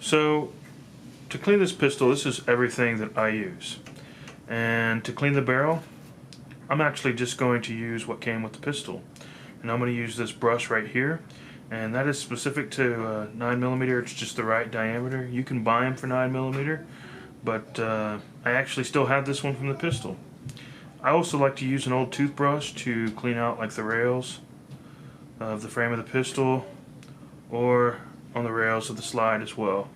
So to clean this pistol, this is everything that I use. And to clean the barrel, I'm actually just going to use what came with the pistol. And I'm going to use this brush right here. And that is specific to 9mm. It's just the right diameter. You can buy them for 9mm, but I actually still have this one from the pistol. I also like to use an old toothbrush to clean out like the rails of the frame of the pistol, or on the rails of the slide as well.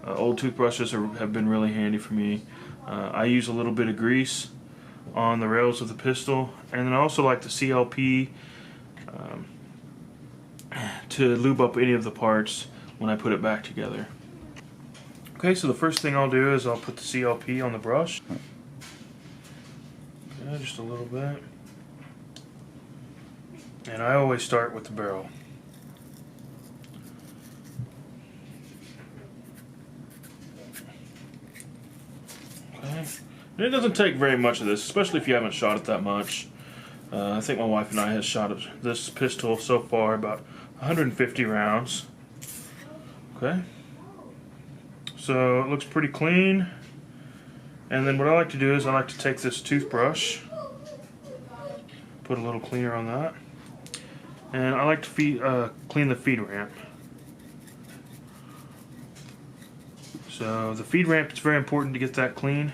Old toothbrushes have been really handy for me. I use a little bit of grease on the rails of the pistol, and then I also like the CLP to lube up any of the parts when I put it back together. Okay, so the first thing I'll do is I'll put the CLP on the brush. Okay, just a little bit. And I always start with the barrel. Okay. And it doesn't take very much of this, especially if you haven't shot it that much. I think my wife and I have shot this pistol so far about 150 rounds. Okay. So it looks pretty clean. And then what I like to do is I like to take this toothbrush, put a little cleaner on that, and I like to clean the feed ramp. So the feed ramp, it's very important to get that clean.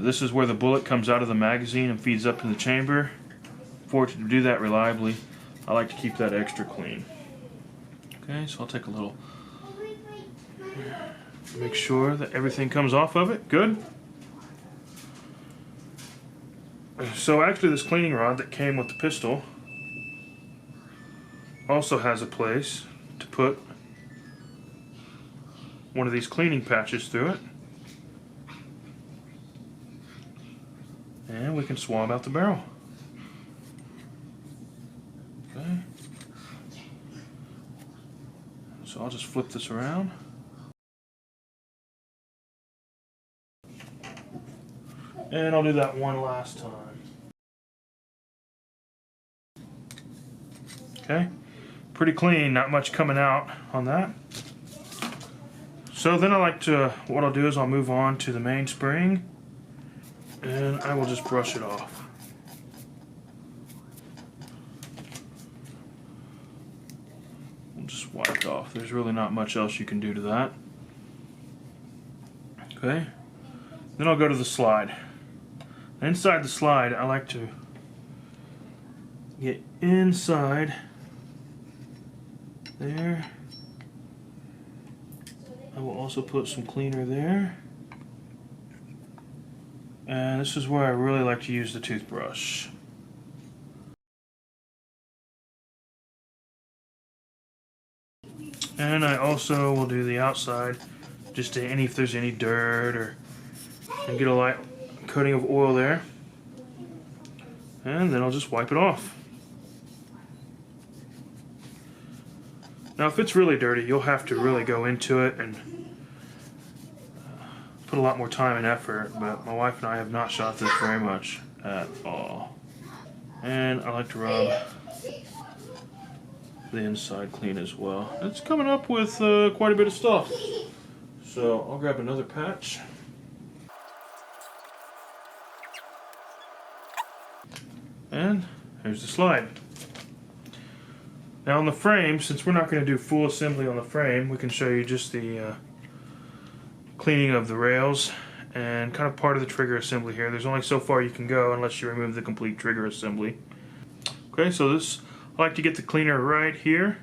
This is where the bullet comes out of the magazine and feeds up in the chamber. For it to do that reliably, I like to keep that extra clean. Okay, so I'll take a little, make sure that everything comes off of it. Good. So actually this cleaning rod that came with the pistol also has a place to put one of these cleaning patches through it. And we can swab out the barrel. Okay. So I'll just flip this around. And I'll do that one last time. Okay. Pretty clean, not much coming out on that. So then what I'll do is I'll move on to the mainspring, and I will just brush it off. We'll just wipe it off. There's really not much else you can do to that. Okay. Then I'll go to the slide. Inside the slide, I like to get inside there. I will also put some cleaner there. And this is where I really like to use the toothbrush. And I also will do the outside, just to if there's any dirt, and get a light coating of oil there. And then I'll just wipe it off. Now if it's really dirty, you'll have to really go into it and put a lot more time and effort, but my wife and I have not shot this very much at all. And I like to rub the inside clean as well. It's coming up with quite a bit of stuff. So I'll grab another patch. And here's the slide. Now on the frame, since we're not going to do full assembly on the frame, we can show you just the cleaning of the rails and kind of part of the trigger assembly here. There's only so far you can go unless you remove the complete trigger assembly. Okay, so this, I like to get the cleaner right here.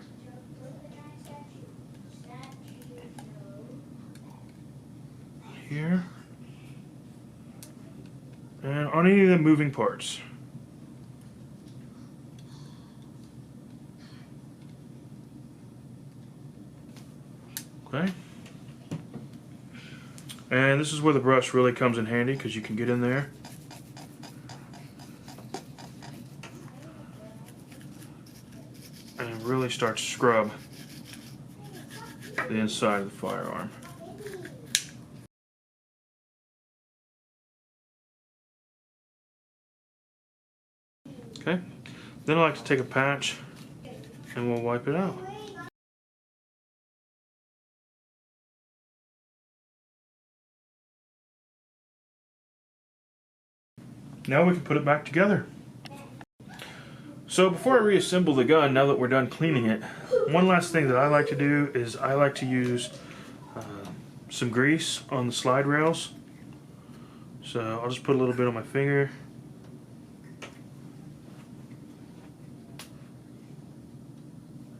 Here. And on any of the moving parts. Okay. And this is where the brush really comes in handy, because you can get in there and really start to scrub the inside of the firearm. Okay. Then I like to take a patch and we'll wipe it out. Now we can put it back together. So before I reassemble the gun, now that we're done cleaning it, one last thing that I like to do is I like to use some grease on the slide rails. So I'll just put a little bit on my finger.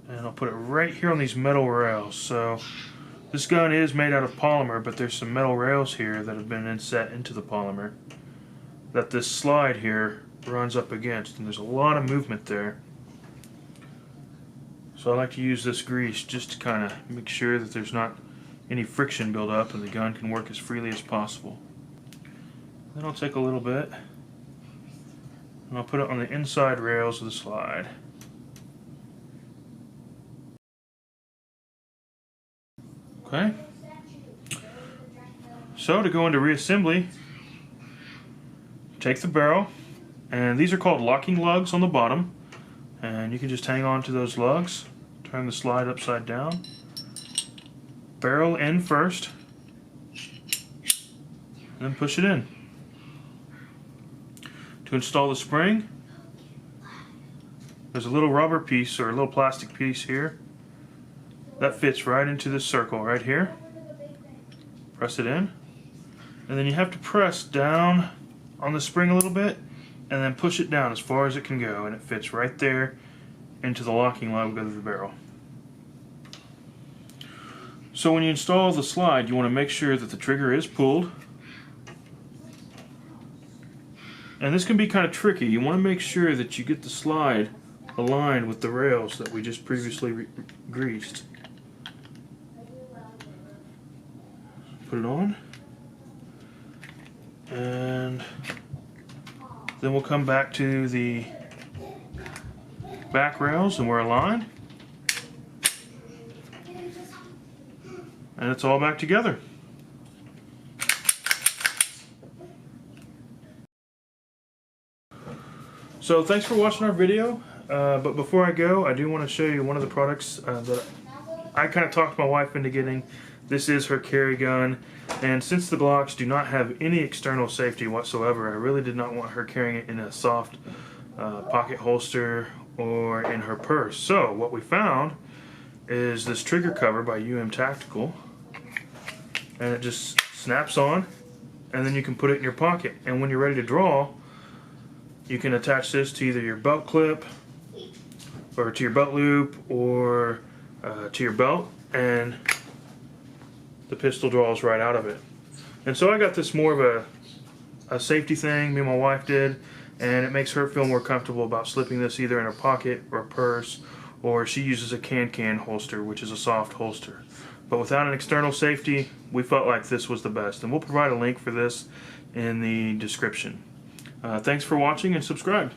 And I'll put it right here on these metal rails. So this gun is made out of polymer, but there's some metal rails here that have been inset into the polymer that this slide here runs up against, and there's a lot of movement there. So I like to use this grease just to kind of make sure that there's not any friction build up and the gun can work as freely as possible. Then I'll take a little bit and I'll put it on the inside rails of the slide. Okay. So to go into reassembly, take the barrel, and these are called locking lugs on the bottom, and you can just hang on to those lugs, turn the slide upside down, barrel in first, and then push it in. To install the spring, there's a little rubber piece or a little plastic piece here that fits right into this circle right here. Press it in, and then you have to press down on the spring a little bit and then push it down as far as it can go, and it fits right there into the locking lug of the barrel. So when you install the slide, you want to make sure that the trigger is pulled. And this can be kind of tricky. You want to make sure that you get the slide aligned with the rails that we just previously greased. Put it on, and then we'll come back to the back rails and we're aligned, and it's all back together. So thanks for watching our video, but before I go, I do want to show you one of the products that I kind of talked my wife into getting. This is her carry gun, and since the Glocks do not have any external safety whatsoever, I really did not want her carrying it in a soft pocket holster or in her purse. So what we found is this trigger cover by Tactical, and it just snaps on, and then you can put it in your pocket, and when you're ready to draw, you can attach this to either your belt clip or to your belt loop or to your belt, and the pistol draws right out of it. And so I got this more of a safety thing, me and my wife did, and it makes her feel more comfortable about slipping this either in her pocket or a purse, or she uses a can holster, which is a soft holster. But without an external safety, we felt like this was the best, and we'll provide a link for this in the description. Thanks for watching, and subscribe.